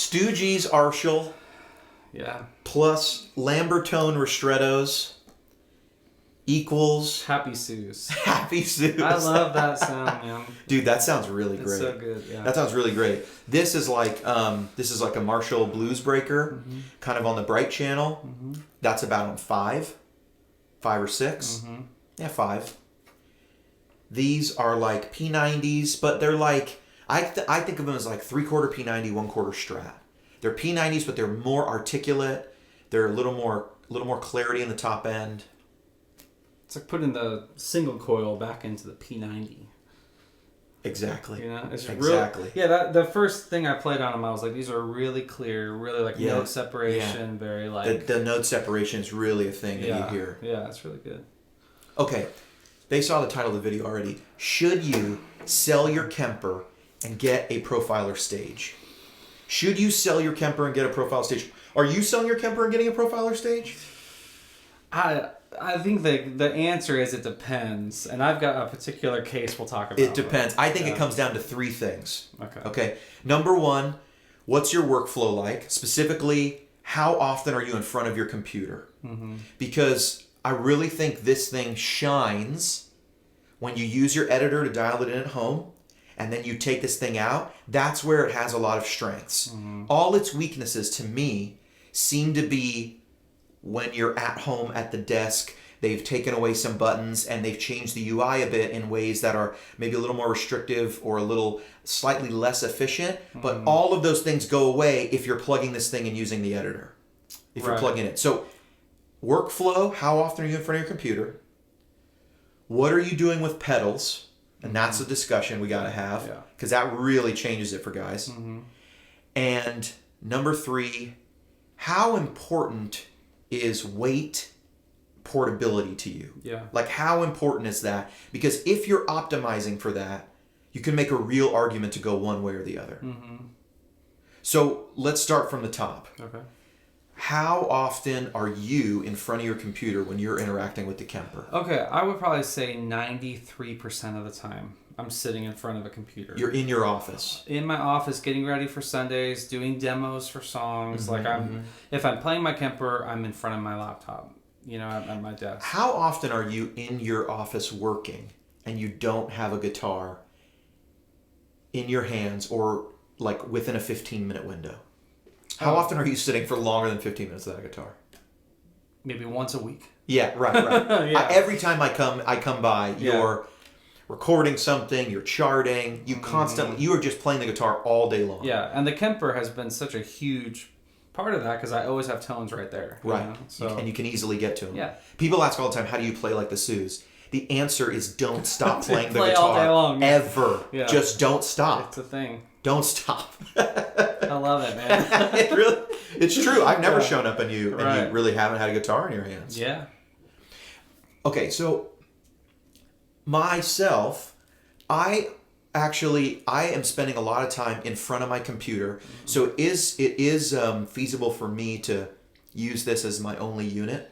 Stooges Arshall. Yeah. Plus Lambertone Ristrettos equals Happy Sooze. Happy Sooze. I love that sound, man. Dude, that sounds really great. It's so good, yeah. That sounds really great. This is like a Marshall Blues Breaker, kind of on the bright channel. That's about on 5 or 6. Yeah, 5. These are like P90s, but they're like I think of them as like 3/4 P90, 1/4 Strat. They're P90s, but they're more articulate. They're a little more clarity in the top end. It's like putting the single coil back into the P90. Exactly. You know, it's exactly. Real, yeah, the first thing I played on them, I was like, these are really clear, really like note separation, very like... The note separation is really a thing that you hear. Yeah, it's really good. Okay, they saw the title of the video already. Should you sell your Kemper and get a Profiler Stage? Should you sell your Kemper and get a Profiler Stage? Are you selling your Kemper and getting a Profiler Stage? I think the answer is it depends, and I've got a particular case we'll talk about. It depends. I think it comes down to 3 things. Okay. Number 1, what's your workflow like? Specifically, how often are you in front of your computer? Because I really think this thing shines when you use your editor to dial it in at home, and then you take this thing out. That's where it has a lot of strengths. All its weaknesses, to me, seem to be when you're at home at the desk. They've taken away some buttons and they've changed the UI a bit in ways that are maybe a little more restrictive or a little slightly less efficient. But all of those things go away if you're plugging this thing and using the editor. If you're plugging it. So workflow, how often are you in front of your computer? What are you doing with pedals? And that's a discussion we got to have, because that really changes it for guys. And number 3, how important is weight portability to you? Like, how important is that? Because if you're optimizing for that, you can make a real argument to go one way or the other. So let's start from the top. Okay. How often are you in front of your computer when you're interacting with the Kemper? Okay, I would probably say 93% of the time I'm sitting in front of a computer. You're in your office. In my office, getting ready for Sundays, doing demos for songs. If I'm playing my Kemper, I'm in front of my laptop, at my desk. How often are you in your office working and you don't have a guitar in your hands or like within a 15-minute window? How often are you sitting for longer than 15 minutes without a guitar? Maybe once a week. Yeah, right. Every time I come by, you're recording something, you're charting, you are just playing the guitar all day long. Yeah, and the Kemper has been such a huge part of that because I always have tones right there. Right, and you can easily get to them. Yeah. People ask all the time, how do you play like the Sooze? The answer is don't stop playing the Play guitar all day long. ever. Yeah. Just don't stop. It's a thing. Don't stop. I love it, man. It's true. I've never shown up and you really haven't had a guitar in your hands. Yeah. Okay, so myself, I am spending a lot of time in front of my computer. So it is feasible for me to use this as my only unit.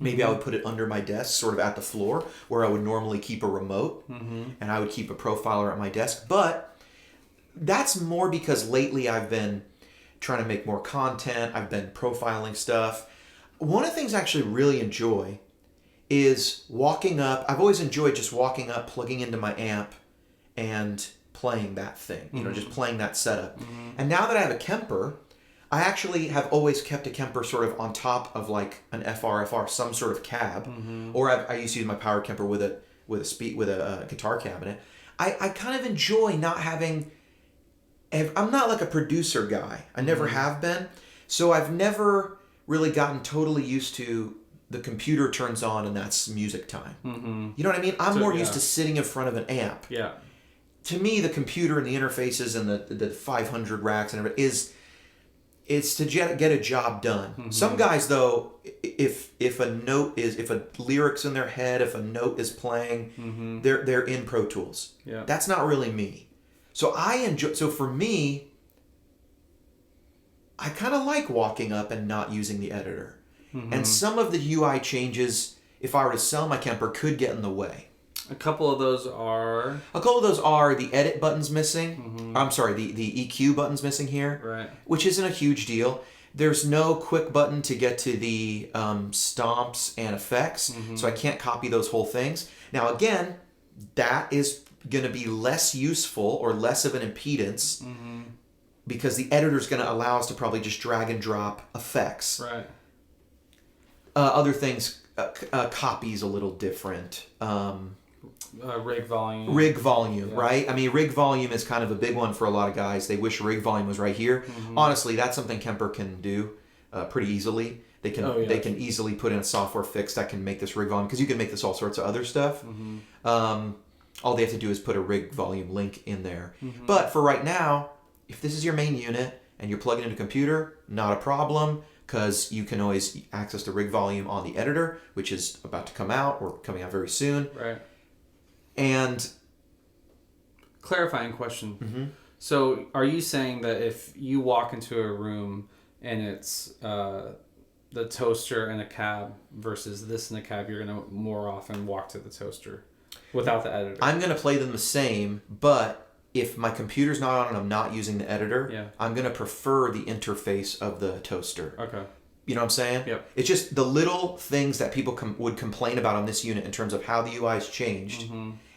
Maybe I would put it under my desk, sort of at the floor, where I would normally keep a remote, and I would keep a profiler at my desk. But that's more because lately I've been trying to make more content. I've been profiling stuff. One of the things I actually really enjoy is walking up. I've always enjoyed just walking up, plugging into my amp, and playing that thing. Just playing that setup. And now that I have a Kemper, I actually have always kept a Kemper sort of on top of like an FR, some sort of cab, or I used to use my power Kemper with a guitar cabinet. I kind of enjoy not having. I'm not like a producer guy. I never have been, so I've never really gotten totally used to the computer turns on and that's music time. You know what I mean? I'm more used to sitting in front of an amp. Yeah. To me, the computer and the interfaces and the 500 racks and everything it's to get a job done. Some guys, though, if a lyric's in their head, if a note is playing, they're in Pro Tools. Yeah. That's not really me. So so for me, I kind of like walking up and not using the editor. And some of the UI changes, if I were to sell my Kemper, could get in the way. A couple of those are the edit buttons missing. Mm-hmm. I'm sorry, the EQ buttons missing here. Right. Which isn't a huge deal. There's no quick button to get to the stomps and effects, so I can't copy those whole things. Now again, that is going to be less useful or less of an impedance because the editor is going to allow us to probably just drag and drop effects. Right. Other things, copies a little different. Rig volume. Rig volume, Yeah. right? I mean, rig volume is kind of a big one for a lot of guys. They wish rig volume was right here. Honestly, that's something Kemper can do pretty easily. They can easily put in a software fix that can make this rig volume, because you can make this all sorts of other stuff. All they have to do is put a rig volume link in there. But for right now, if this is your main unit and you're plugging into a computer, not a problem, because you can always access the rig volume on the editor, which is about to come out or coming out very soon. Right. And clarifying question. So are you saying that if you walk into a room and it's the toaster and a cab versus this in a cab, you're going to more often walk to the toaster without the editor? I'm going to play them the same, but if my computer's not on and I'm not using the editor, I'm going to prefer the interface of the toaster. Okay. You know what I'm saying? Yep. It's just the little things that people would complain about on this unit in terms of how the UI has changed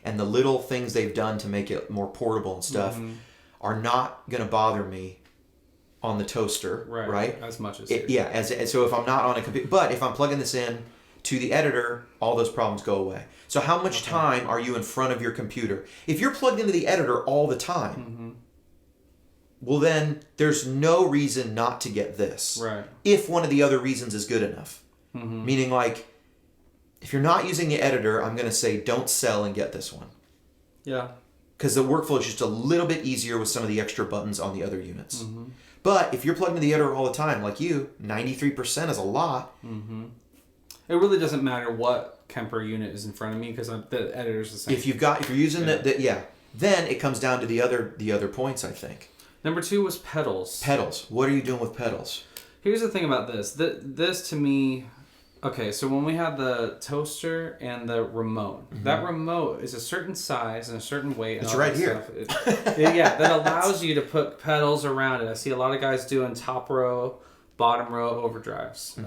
and the little things they've done to make it more portable and stuff are not going to bother me on the toaster, right? As much as so if I'm not on a computer, but if I'm plugging this in to the editor, all those problems go away. So how much time are you in front of your computer? If you're plugged into the editor all the time, well then there's no reason not to get this. Right. If one of the other reasons is good enough. Meaning, like, if you're not using the editor, I'm going to say don't sell and get this one. Yeah. Because the workflow is just a little bit easier with some of the extra buttons on the other units. But if you're plugged into the editor all the time, like you, 93% is a lot. It really doesn't matter what Kemper unit is in front of me because the editor's the same. If you're using then it comes down to the other points, I think. Number 2 was pedals. Pedals. What are you doing with pedals? Here's the thing about this. This to me, okay, so when we have the toaster and the remote, that remote is a certain size and a certain weight. And it's all right that here. Stuff. That allows you to put pedals around it. I see a lot of guys doing top row, bottom row overdrives,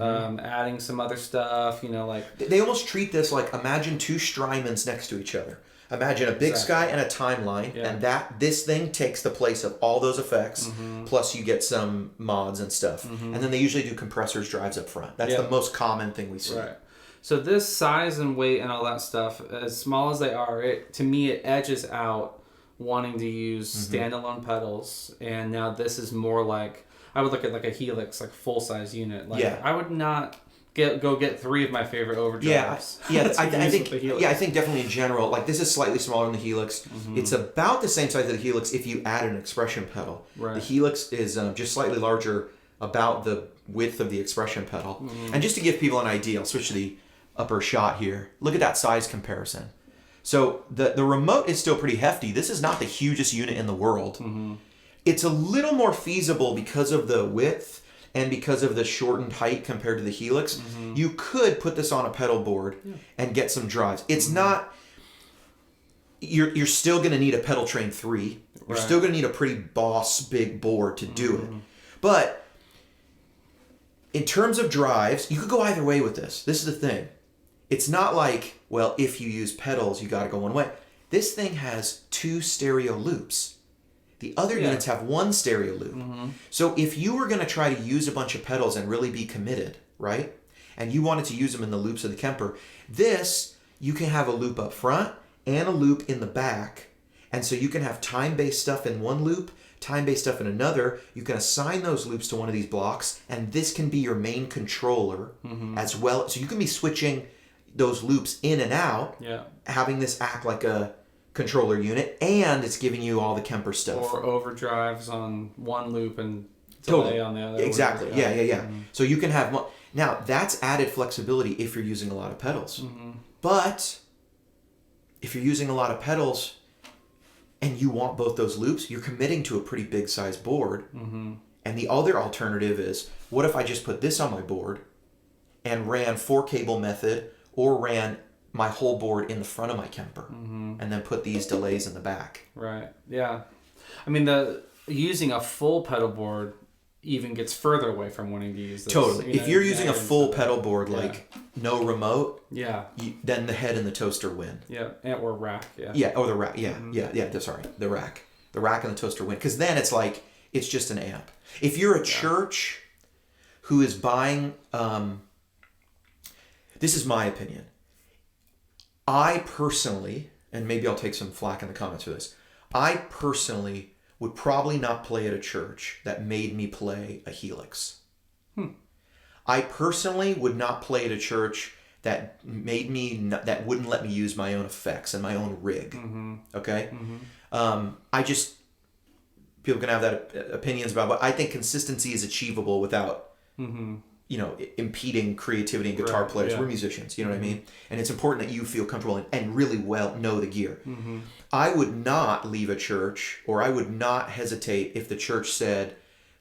adding some other stuff, like... They almost treat this like, imagine two Strymons next to each other. Imagine a big sky and a timeline, and this thing takes the place of all those effects, plus you get some mods and stuff. And then they usually do compressors drives up front. That's the most common thing we see. Right. So this size and weight and all that stuff, as small as they are, to me it edges out wanting to use standalone pedals, and now this is more like... I would look at like a Helix, like full-size unit. Like, I would not go get 3 of my favorite overdrives. I think definitely in general, like this is slightly smaller than the Helix. It's about the same size as the Helix if you add an expression pedal. Right. The Helix is just slightly larger, about the width of the expression pedal. And just to give people an idea, I'll switch to the upper shot here. Look at that size comparison. So the remote is still pretty hefty. This is not the hugest unit in the world. It's a little more feasible because of the width and because of the shortened height compared to the Helix. You could put this on a pedal board and get some drives. It's not... You're still going to need a Pedal Train 3. You're still going to need a pretty boss big board to do it. But in terms of drives, you could go either way with this. This is the thing. It's not like, well, if you use pedals, you got to go one way. This thing has 2 stereo loops. The other units have 1 stereo loop. So if you were going to try to use a bunch of pedals and really be committed, right? And you wanted to use them in the loops of the Kemper, you can have a loop up front and a loop in the back. And so you can have time-based stuff in one loop, time-based stuff in another. You can assign those loops to one of these blocks, and this can be your main controller as well. So you can be switching those loops in and out, having this act like a controller unit, and it's giving you all the Kemper stuff. Or overdrives on one loop and delay on the other. Exactly. Yeah. So you can have... Now, that's added flexibility if you're using a lot of pedals. But if you're using a lot of pedals and you want both those loops, you're committing to a pretty big size board. And the other alternative is, what if I just put this on my board and ran 4-cable method or ran my whole board in the front of my Kemper, and then put these delays in the back. Right. Yeah. I mean, using a full pedal board even gets further away from wanting to use this. Totally. If you're using a full pedal board, like no remote, then the head and the toaster win. Yeah, or rack. Yeah. Yeah, or the rack. Yeah, sorry, the rack. The rack and the toaster win. Because then it's like, it's just an amp. If you're a church who is buying, this is my opinion. I personally, and maybe I'll take some flack in the comments for this, I personally would probably not play at a church that made me play a Helix. I personally would not play at a church that that wouldn't let me use my own effects and my own rig. Okay? People can have that opinions about, but I think consistency is achievable without, impeding creativity in guitar players. We're musicians, you know what I mean? And it's important that you feel comfortable and really well know the gear. I would not leave a church, or I would not hesitate if the church said,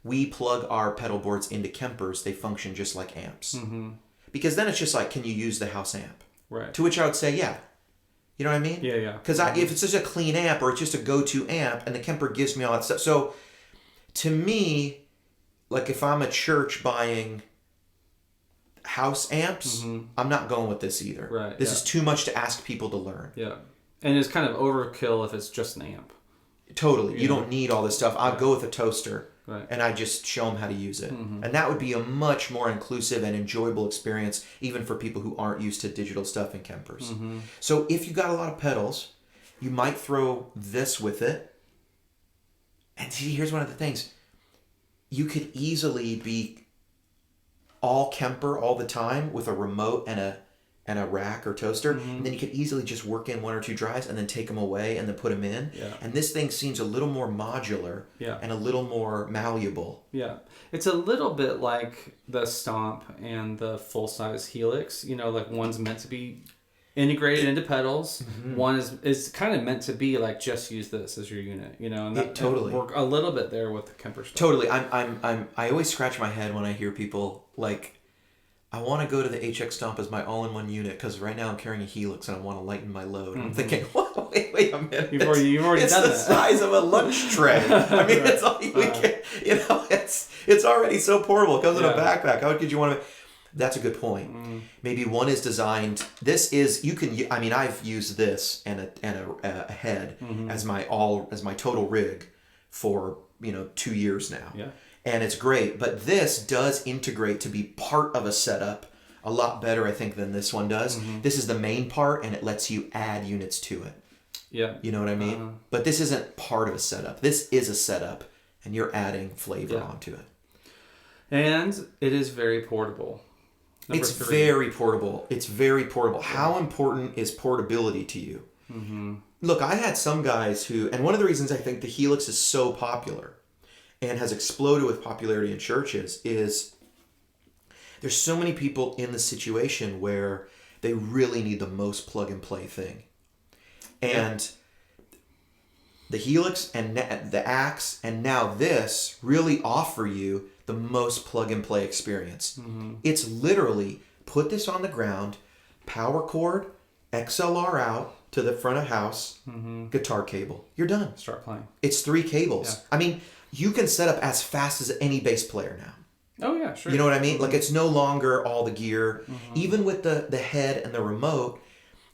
we plug our pedal boards into Kempers, they function just like amps. Because then it's just like, can you use the house amp? Right. To which I would say, yeah. You know what I mean? Yeah. Because if it's just a clean amp, or it's just a go-to amp, and the Kemper gives me all that stuff. So, to me, like if I'm a church buying house amps, I'm not going with this either. Right. This is too much to ask people to learn. Yeah. And it's kind of overkill if it's just an amp. Totally. You don't need all this stuff. I'll go with a toaster. Right. And I just show them how to use it. And that would be a much more inclusive and enjoyable experience, even for people who aren't used to digital stuff in Kempers. So if you got a lot of pedals, you might throw this with it. And see, here's one of the things. You could easily be all Kemper all the time with a remote and a rack or toaster, and then you could easily just work in one or two drives and then take them away and then put them in. And this thing seems a little more modular and a little more malleable. Yeah, it's a little bit like the Stomp and the full-size Helix. Like one's meant to be integrated into pedals. One is kind of meant to be like, just use this as your unit. And that totally work a little bit there with the Kemper stuff. Totally. I always scratch my head when I hear people like, I want to go to the HX Stomp as my all-in-one unit because right now I'm carrying a Helix and I want to lighten my load. I'm thinking, wait a minute. You've already done that. It's the size of a lunch tray. I mean, it's all we can. It's already so portable. It comes in a backpack. How could you want to? That's a good point. Maybe one is designed. This is I've used this and a head as my total rig for 2 years now. Yeah. And it's great, but this does integrate to be part of a setup a lot better, I think, than this one does. This is the main part, and it lets you add units to it. Yeah. You know what I mean? But this isn't part of a setup. This is a setup, and you're adding flavor onto it. And it is very portable. It's very portable. It's very portable. How important is portability to you? Look, I had some guys who, and one of the reasons I think the Helix is so popular and has exploded with popularity in churches is there's so many people in the situation where they really need the most plug and play thing. And the Helix and the Axe and now this really offer you the most plug and play experience. It's literally put this on the ground, power cord, XLR out to the front of house, guitar cable. You're done. Start playing. It's 3 cables. Yeah. I mean, you can set up as fast as any bass player now. Oh, yeah, sure. You know what I mean? Like, it's no longer all the gear. Even with the head and the remote,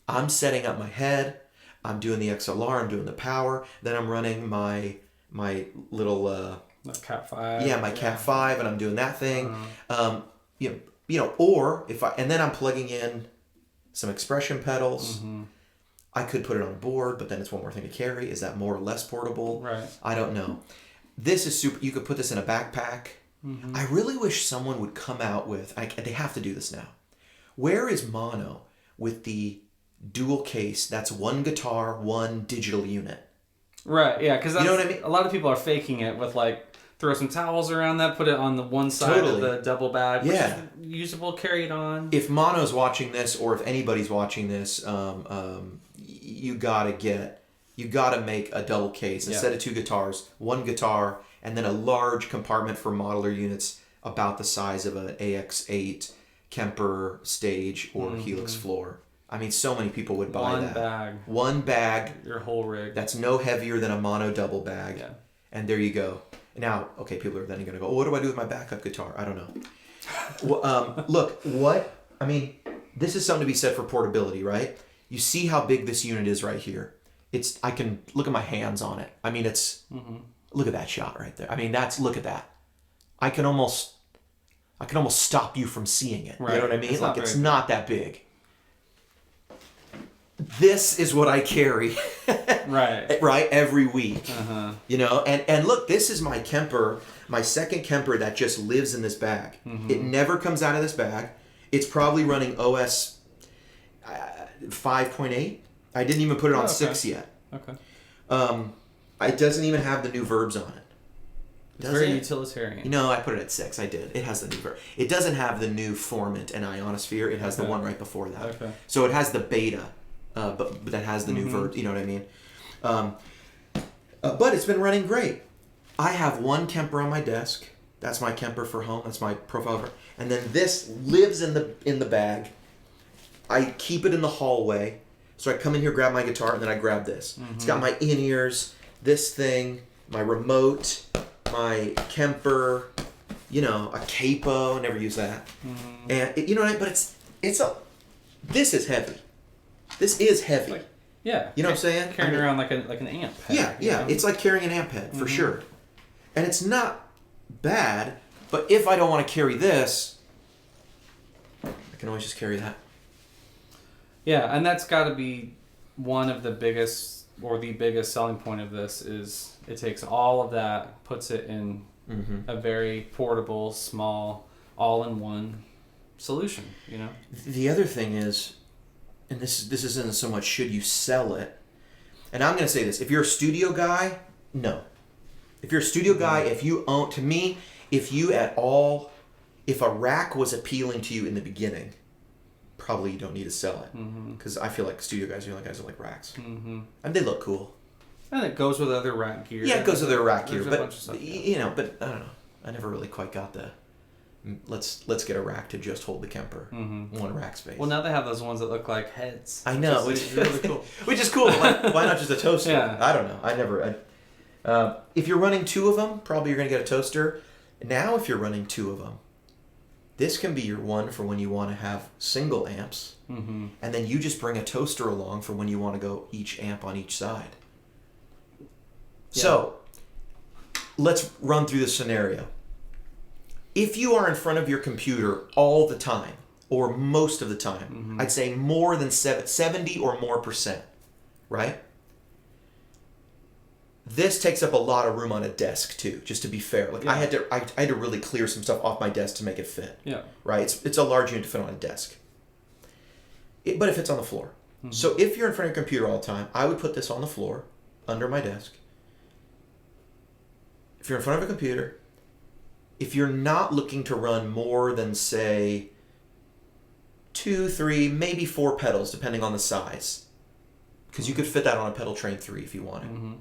I'm setting up my head. I'm doing the XLR. I'm doing the power. Then I'm running my little... Cat 5. Yeah, my Cat 5, and I'm doing that thing. Or and then I'm plugging in some expression pedals. I could put it on a board, but then it's one more thing to carry. Is that more or less portable? Right. I don't know. This is super. You could put this in a backpack. I really wish someone would come out with. They have to do this now. Where is mono with the dual case? That's one guitar, one digital unit. Right. Yeah. Because you know what I mean. A lot of people are faking it with throw some towels around that, put it on the one side of the double bag, which is usable, carry it on. If Mono's watching this, or if anybody's watching this, you gotta make a double case instead of 2 guitars, 1 guitar, and then a large compartment for modeler units about the size of an AX8 Kemper Stage or Helix floor. I mean, so many people would buy that. One bag. One bag. Your whole rig. That's no heavier than a mono double bag. Yeah. And there you go. Now, okay, people are then going to go, oh, what do I do with my backup guitar? I don't know. Well, look, this is something to be said for portability, right? You see how big this unit is right here. I can look at my hands on it. I mean, look at that shot right there. I mean, look at that. I can almost stop you from seeing it. Right. You know what I mean? It's not that big. This is what I carry. Right. Right, every week. Uh-huh. You know, and look, this is my Kemper, my second Kemper that just lives in this bag. Mm-hmm. It never comes out of this bag. It's probably running OS 5.8. I didn't even put it on 6 yet. Okay. It doesn't even have the new verbs on it. It's very utilitarian. You know, I put it at 6. I did. It has the new verb. It doesn't have the new formant and ionosphere. It has the one right before that. Okay. So it has the beta, but that has the new verb. You know what I mean? But it's been running great. I have one Kemper on my desk. That's my Kemper for home. That's my Profiler. And then this lives in the bag. I keep it in the hallway. So I come in here, grab my guitar, and then I grab this. Mm-hmm. It's got my in-ears, this thing, my remote, my Kemper, a capo. Never use that. Mm-hmm. And but this is heavy. This is heavy. Yeah. You know what I'm saying? Carrying around like an amp head. Yeah. It's like carrying an amp head, for sure. And it's not bad, but if I don't want to carry this, I can always just carry that. Yeah, and that's got to be one of the biggest selling point of this is it takes all of that, puts it in a very portable, small, all-in-one solution, The other thing is, and this isn't so much should you sell it, and I'm going to say this, if you're a studio guy, no. If you're a studio guy, if a rack was appealing to you in the beginning, probably you don't need to sell it. Because I feel like studio guys are the only guys that like racks. Mm-hmm. And they look cool. And it goes with other rack gear. Yeah, it goes with other rack gear. But, stuff, but I don't know. I never really quite got the, let's get a rack to just hold the Kemper. Mm-hmm. One rack space. Well, now they have those ones that look like heads. I know. Which is really cool. Which is cool. Like, why not just a toaster? Yeah. I don't know. If you're running 2 of them, probably you're going to get a toaster. Now, if you're running 2 of them, this can be your one for when you want to have single amps. Mm-hmm. And then you just bring a toaster along for when you want to go each amp on each side. Yeah. So, let's run through the scenario. If you are in front of your computer all the time, or most of the time, I'd say more than 70 or more %, right? This takes up a lot of room on a desk too, just to be fair. Like I had to really clear some stuff off my desk to make it fit. Yeah. Right? It's a large unit to fit on a desk. But it fits on the floor. Mm-hmm. So if you're in front of your computer all the time, I would put this on the floor, under my desk. If you're in front of a computer, if you're not looking to run more than, say, 2, 3, maybe 4 pedals, depending on the size. Because you could fit that on a pedal train 3 if you wanted. Mm-hmm.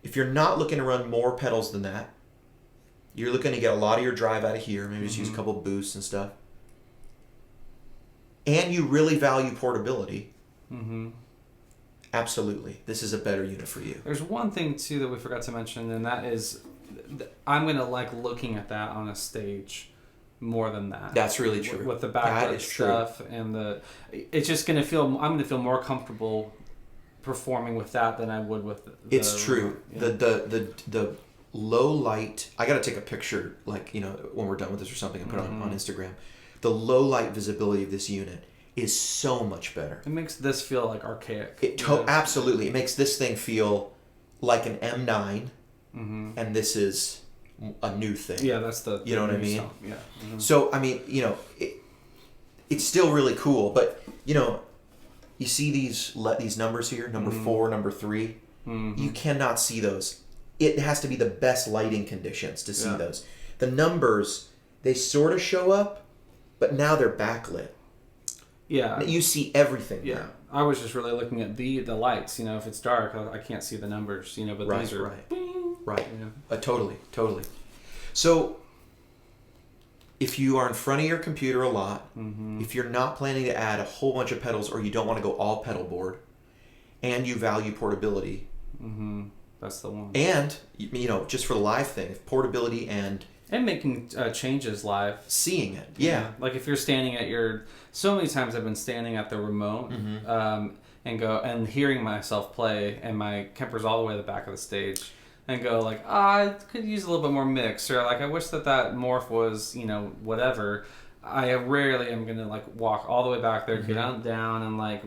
If you're not looking to run more pedals than that, you're looking to get a lot of your drive out of here, maybe just use a couple boosts and stuff, and you really value portability, absolutely, this is a better unit for you. There's one thing, too, that we forgot to mention, and that is I'm going to like looking at that on a stage more than that. That's really true. With the backlit stuff and it's just going to feel, I'm going to feel more comfortable performing with that than I would with it's true. The low light, I got to take a picture when we're done with this or something and put it on Instagram. The low light visibility of this unit is so much better. It makes this feel like archaic. Absolutely. It makes this thing feel like an M9 and this is a new thing. Yeah, that's the you know what I mean? Stuff. Yeah. Mm-hmm. So I mean, it's still really cool, but you see these numbers here, number 4, number 3. You cannot see those. It has to be the best lighting conditions to see those. The numbers, they sort of show up, but now they're backlit. Yeah. You see everything. Yeah. Now. I was just really looking at the lights. If it's dark, I can't see the numbers. But these are right. Bing, right. Totally. So if you are in front of your computer a lot, Mm-hmm. if you're not planning to add a whole bunch of pedals or you don't want to go all pedal board, and you value portability, Mm-hmm. That's the one. and just for the live thing, portability and making changes live. seeing it, yeah. Like if you're standing at so many times I've been standing at the remote, and hearing myself play, and my Kemper's all the way to the back of the stage, and go like, I could use a little bit more mix, or like I wish that morph was, whatever. I rarely am gonna like walk all the way back there, get on down, and like,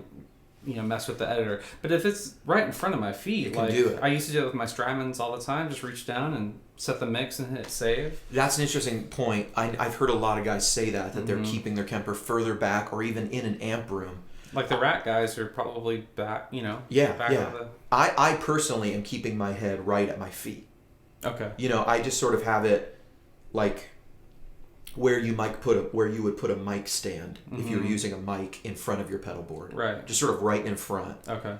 mess with the editor. But if it's right in front of my feet, like do it. I used to do it with my Strymons all the time. Just reach down and set the mix and hit save. That's an interesting point. I've heard a lot of guys say that they're keeping their Kemper further back or even in an amp room. Like the Rack guys are probably back, back Yeah. of the... I personally am keeping my head right at my feet. Okay. I just sort of have it like where you would put a mic stand if you were using a mic in front of your pedal board. Right. Just sort of right in front. Okay.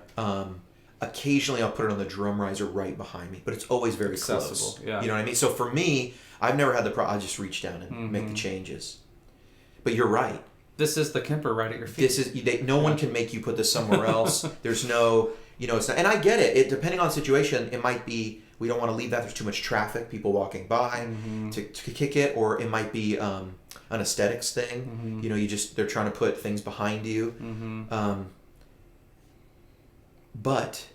Occasionally I'll put it on the drum riser right behind me, but it's always very accessible. Close. Yeah. You know what I mean? So for me, I've never had the problem. I just reach down and make the changes. But you're right. This is the Kemper right at your feet. No one can make you put this somewhere else. There's no, it's not, and I get it. Depending on the situation, it might be, we don't want to leave that. There's too much traffic, people walking by to kick it, or it might be an aesthetics thing. They're trying to put things behind you. But,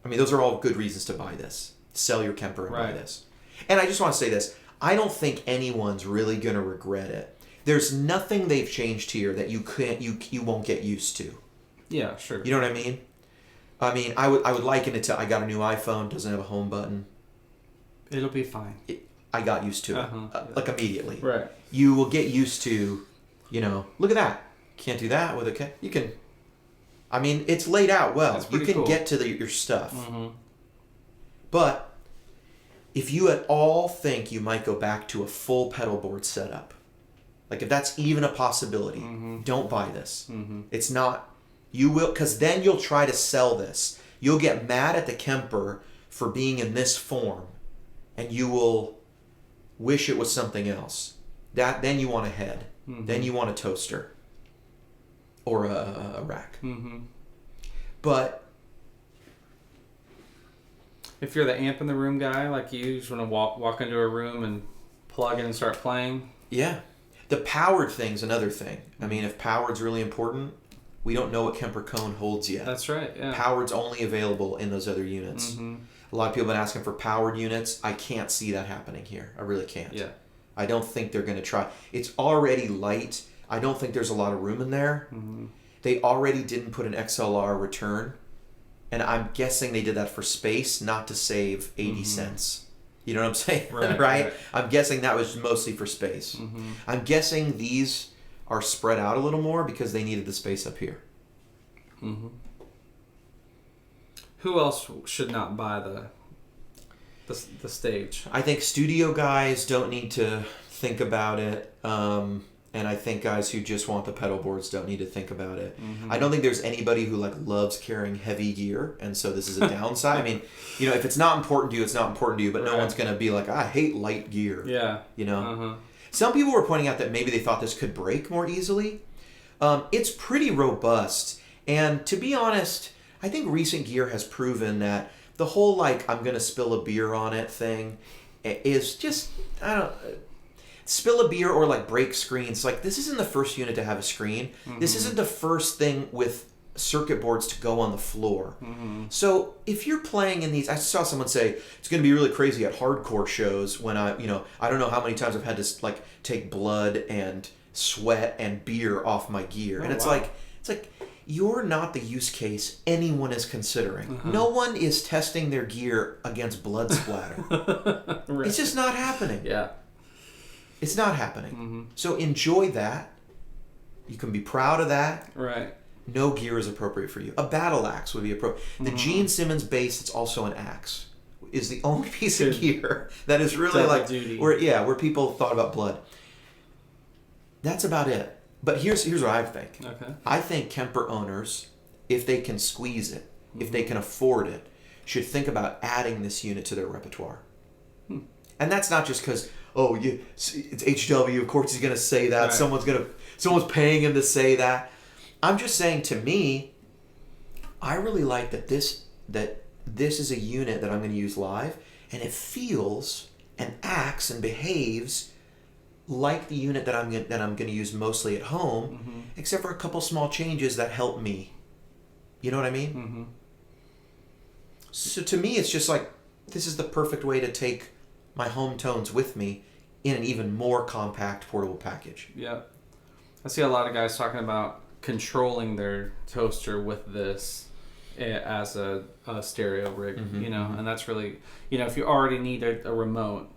I mean, those are all good reasons to buy this. Sell your Kemper and buy this. And I just want to say this. I don't think anyone's really going to regret it. There's nothing they've changed here that you won't get used to. Yeah, sure. You know what I mean? I mean, I would liken it to, I got a new iPhone, doesn't have a home button. It'll be fine. I got used to it, like immediately. Right. You will get used to, look at that. Can't do that with a, you can, I mean, it's laid out well. You can get to your stuff. But if you at all think you might go back to a full pedal board setup, like if that's even a possibility, don't buy this. It's not. You will, because then you'll try to sell this. You'll get mad at the Kemper for being in this form, and you will wish it was something else. Then you want a head. Then you want a toaster or a rack. But if you're the amp in the room guy, like you just want to walk into a room and plug in and start playing. Yeah. The powered thing's another thing. I mean, if powered's really important, we don't know what Kemper Cone holds yet. That's right, yeah. Powered's only available in those other units. A lot of people have been asking for powered units. I can't see that happening here. I really can't. Yeah. I don't think they're going to try. It's already light. I don't think there's a lot of room in there. They already didn't put an XLR return. And I'm guessing they did that for space, not to save 80 cents. You know what I'm saying? Right? I'm guessing that was mostly for space. I'm guessing these are spread out a little more because they needed the space up here. Who else should not buy the stage? I think studio guys don't need to think about it. And I think guys who just want the pedal boards don't need to think about it. I don't think there's anybody who loves carrying heavy gear, and so this is a downside. I mean, if it's not important to you, it's not important to you, but no one's going to be like, I hate light gear. Yeah. Some people were pointing out that maybe they thought this could break more easily. It's pretty robust, and to be honest, I think recent gear has proven that the whole I'm going to spill a beer on it thing is just, spill a beer or break screens. This isn't the first unit to have a screen. This isn't the first thing with circuit boards to go on the floor. So if you're playing in these, I saw someone say it's going to be really crazy at hardcore shows when I don't know how many times I've had to take blood and sweat and beer off my gear. And it's like you're not the use case anyone is considering. No one is testing their gear against blood splatter. It's just not happening. Yeah. It's not happening. So enjoy that. You can be proud of that. Right. No gear is appropriate for you. A battle axe would be appropriate. The Gene Simmons bass, it's also an axe, is the only piece of gear that is really duty. where people thought about blood. That's about it. But here's what I think. Okay. I think Kemper owners, if they can squeeze it, if they can afford it, should think about adding this unit to their repertoire. And that's not just because, it's HW, of course he's going to say that. Right. Someone's paying him to say that. I'm just saying, to me, I really like that this is a unit that I'm going to use live, and it feels and acts and behaves like the unit that I'm going to use mostly at home, except for a couple small changes that help me. You know what I mean? Mm-hmm. So to me, it's just like, this is the perfect way to take my home tones with me in an even more compact portable package. Yeah. I see a lot of guys talking about controlling their toaster with this as a stereo rig, and that's really, if you already need a remote,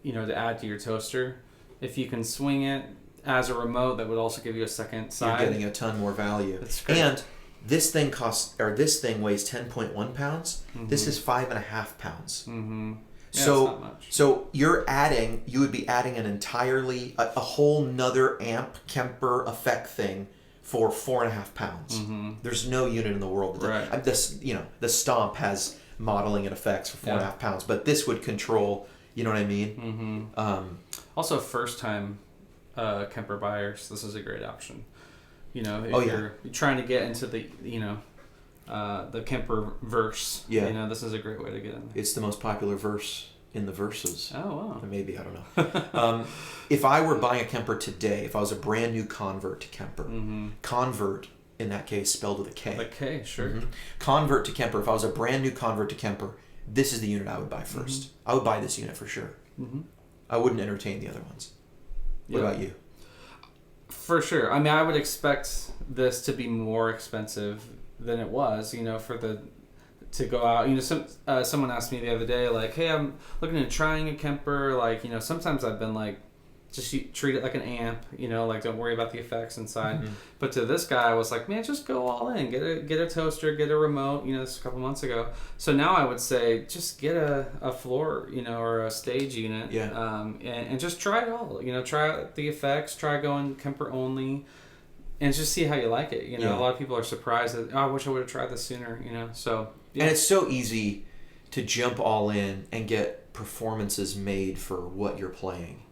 to add to your toaster, if you can swing it as a remote, that would also give you a second side. You're getting a ton more value. That's great. And this thing weighs 10.1 pounds. This is 5.5 pounds. Mm-hmm. Yeah, So, that's not much. so you would be adding a whole nother amp Kemper effect thing for 4.5 pounds. There's no unit in the world that Right. the Stomp has modeling and effects for 4.5 pounds, but this would control. You know what I mean? Also, first time Kemper buyers, this is a great option. If you're trying to get into the Kemper-verse, this is a great way to get in there. It's the most popular verse in the verses. Oh, wow. Maybe, I don't know. If I were buying a Kemper today, if I was a brand new convert to Kemper, convert in that case spelled with a K. The K, sure. Convert to Kemper. If I was a brand new convert to Kemper, this is the unit I would buy first. I would buy this unit for sure. I wouldn't entertain the other ones. What about you? For sure. I mean, I would expect this to be more expensive than it was, to go out. Someone asked me the other day, like, hey, I'm looking at trying a Kemper. Like, sometimes I've been like, just treat it like an amp, like don't worry about the effects inside. But to this guy, I was like, man, just go all in. Get a toaster, get a remote, this a couple months ago. So now I would say just get a floor, or a stage unit. And just try it all. Try out the effects, try going Kemper only, and just see how you like it. A lot of people are surprised that, I wish I would have tried this sooner, so. Yeah. And it's so easy to jump all in and get performances made for what you're playing.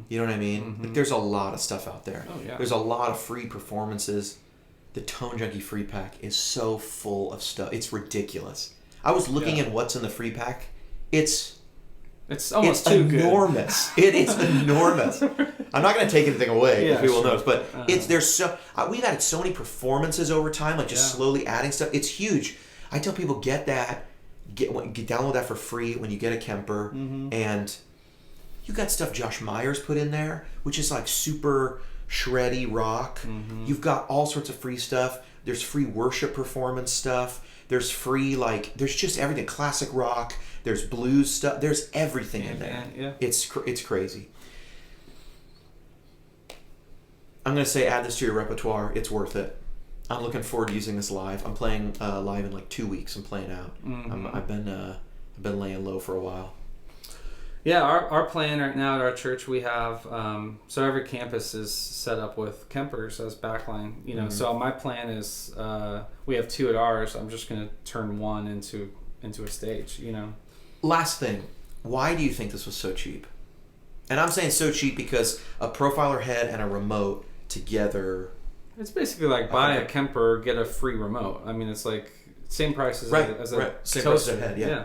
You know what I mean? Like, there's a lot of stuff out there. Oh, yeah. There's a lot of free performances. The Tone Junkie free pack is so full of stuff. It's ridiculous. I was looking at what's in the free pack. It's almost too enormous. It is enormous. I'm not going to take anything away, if people notice, but we've added so many performances over time, like just slowly adding stuff. It's huge. I tell people, get that. Download that for free when you get a Kemper, and you got stuff Josh Myers put in there, which is like super shreddy rock. You've got all sorts of free stuff. There's free worship performance stuff. There's free, there's just everything. Classic rock. There's blues stuff. There's everything in there. Yeah. It's crazy. I'm gonna say add this to your repertoire. It's worth it. I'm looking forward to using this live. I'm playing live in 2 weeks. I'm playing out. I've been laying low for a while. Yeah, our plan right now at our church, we have so every campus is set up with Kempers as backline. So my plan is we have 2 at ours. I'm just going to turn one into a stage. Last thing, why do you think this was so cheap? And I'm saying so cheap because a profiler head and a remote together. It's basically like buy a Kemper, get a free remote. I mean, it's like same price as a same toaster. Price as a head, yeah.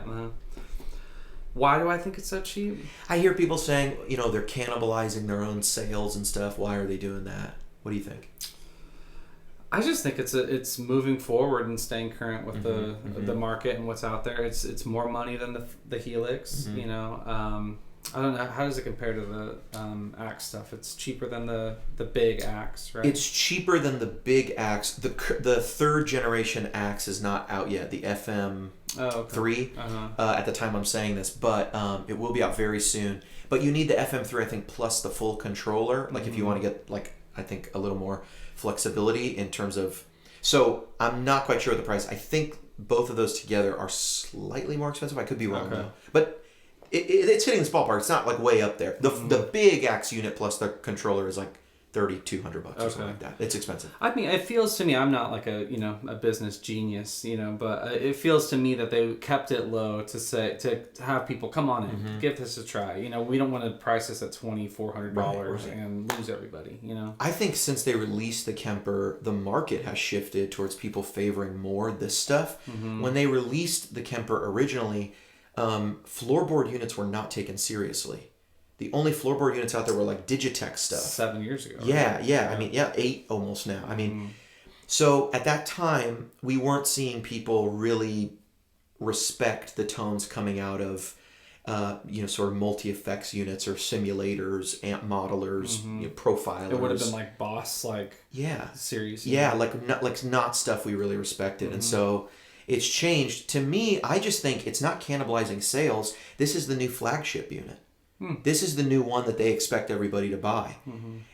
Why do I think it's so cheap? I hear people saying, they're cannibalizing their own sales and stuff. Why are they doing that? What do you think? I just think it's moving forward and staying current with the market and what's out there. It's more money than the Helix. I don't know, how does it compare to the Axe stuff? It's cheaper than the big Axe, right? It's cheaper than the big Axe. The 3rd generation Axe is not out yet. The FM3 at the time I'm saying this, but it will be out very soon. But you need the FM3, I think, plus the full controller. If you want to get I think a little more flexibility in terms of. So I'm not quite sure of the price. I think both of those together are slightly more expensive. I could be wrong though, but. It's hitting this ballpark. It's not way up there. The big Axe unit plus the controller is $3,200 or something like that. It's expensive. I mean, it feels to me, I'm not like a business genius, but it feels to me that they kept it low to have people come on in, give this a try. We don't want to price this at $2,400 and lose everybody, I think since they released the Kemper, the market has shifted towards people favoring more this stuff. When they released the Kemper originally, floorboard units were not taken seriously. The only floorboard units out there were like Digitech stuff. 7 years ago. Yeah. I mean, 8 almost now. I mean, so at that time, we weren't seeing people really respect the tones coming out of, sort of multi-effects units or simulators, amp modelers, profilers. It would have been like Boss, series. Yeah, not stuff we really respected. And so it's changed. To me, I just think it's not cannibalizing sales. This is the new flagship unit. This is the new one that they expect everybody to buy.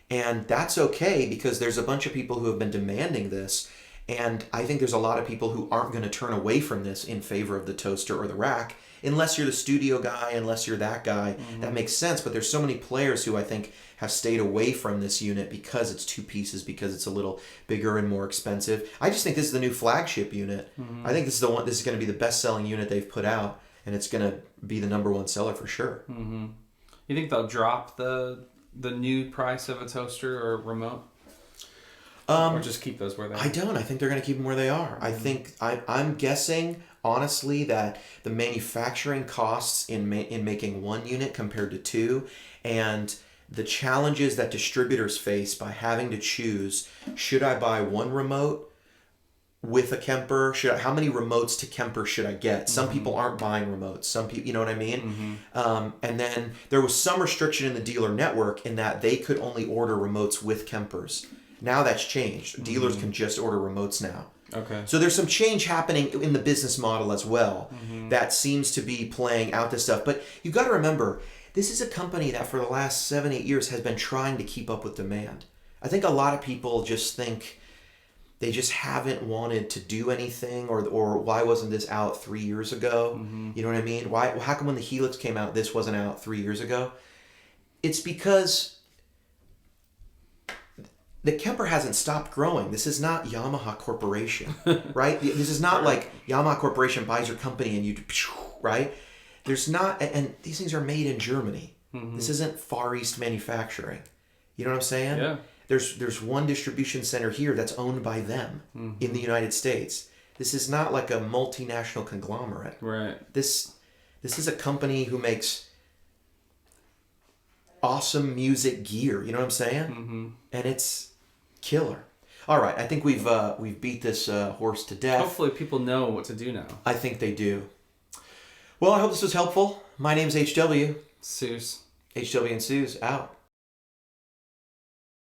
And that's okay because there's a bunch of people who have been demanding this. And I think there's a lot of people who aren't going to turn away from this in favor of the toaster or the rack. Unless you're the studio guy, unless you're that guy. That makes sense. But there's so many players who I think have stayed away from this unit because it's 2 pieces, because it's a little bigger and more expensive. I just think this is the new flagship unit. I think this is the one. This is going to be the best-selling unit they've put out. And it's going to be the #1 seller for sure. You think they'll drop the new price of a toaster or remote? Or just keep those where they are? I don't. I think they're going to keep them where they are. I think I'm guessing, honestly, that the manufacturing costs in making 1 unit compared to 2, and the challenges that distributors face by having to choose, should I buy 1 remote with a Kemper? How many remotes to Kemper should I get? Some people aren't buying remotes. Some people, you know what I mean? And then there was some restriction in the dealer network in that they could only order remotes with Kempers. Now that's changed. Dealers can just order remotes now. Okay. So there's some change happening in the business model as well that seems to be playing out this stuff. But you've got to remember, this is a company that for the last 7-8 years has been trying to keep up with demand. I think a lot of people just think they just haven't wanted to do anything, or why wasn't this out 3 years ago? You know what I mean? How come when the Helix came out, this wasn't out 3 years ago? It's because the Kemper hasn't stopped growing. This is not Yamaha Corporation, right? This is not like Yamaha Corporation buys your company and you, right? There's not, and these things are made in Germany. This isn't Far East manufacturing. You know what I'm saying? Yeah. There's one distribution center here that's owned by them in the United States. This is not like a multinational conglomerate. Right. This is a company who makes awesome music gear. You know what I'm saying? And it's killer. All right, I think we've beat this horse to death. Hopefully people know what to do now. I think they do. Well, I hope this was helpful. My name's HW. Sooze. HW and Sooze out.